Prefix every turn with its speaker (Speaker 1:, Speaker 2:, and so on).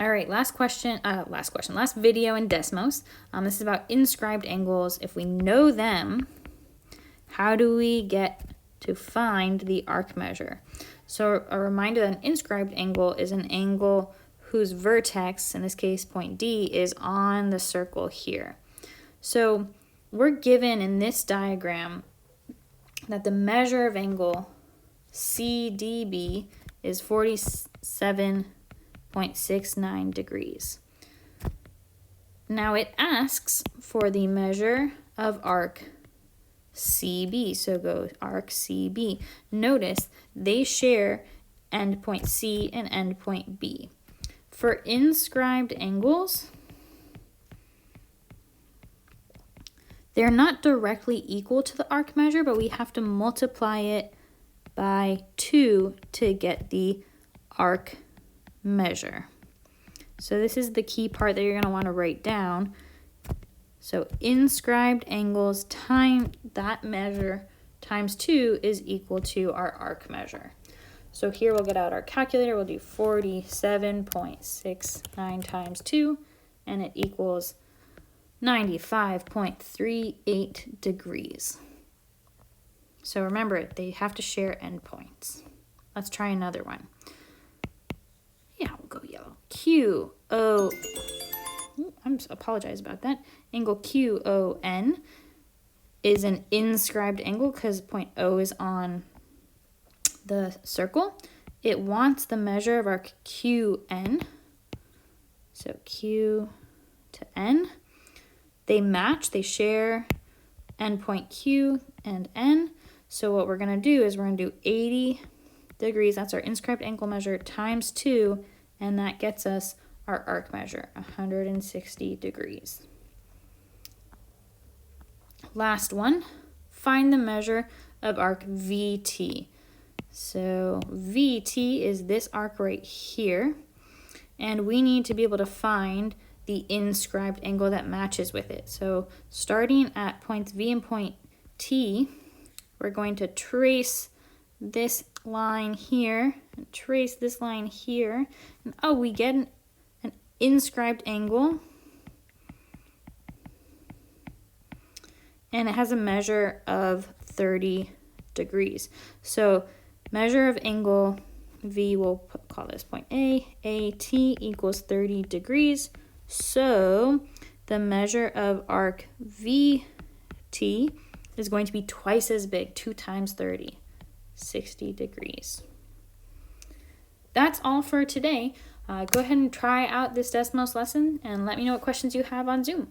Speaker 1: All right, last video in Desmos. This is about inscribed angles. If we know them, how do we get to find the arc measure? So a reminder that an inscribed angle is an angle whose vertex, in this case point D, is on the circle here. So we're given in this diagram that the measure of angle CDB is 47.69 degrees. Now it asks for the measure of arc CB, so go arc CB. Notice they share endpoint C and endpoint B. For inscribed angles, they're not directly equal to the arc measure, but we have to multiply it by 2 to get the arc measure. So this is the key part that you're going to want to write down. So inscribed angles times that measure times 2 is equal to our arc measure. So here we'll get out our calculator. We'll do 47.69 times 2, and it equals 95.38 degrees. So remember, they have to share endpoints. Let's try another one. Yeah, we'll go yellow. Apologize about that. Angle QON is an inscribed angle because point O is on the circle. It wants the measure of arc QN. So Q to N. They match, they share endpoint Q and N. So what we're going to do is we're going to do 80 degrees. That's our inscribed angle measure times 2, and that gets us our arc measure, 160 degrees. Last one, find the measure of arc VT. So VT is this arc right here, and we need to be able to find the inscribed angle that matches with it. So starting at points V and point T, we're going to trace this line here, and trace this line here, and oh, we get an inscribed angle, and it has a measure of 30 degrees. So measure of angle V, we'll call this point A, AT equals 30 degrees. So the measure of arc VT is going to be twice as big, 2 times 30, 60 degrees. That's all for today. Go ahead and try out this Desmos lesson and let me know what questions you have on Zoom.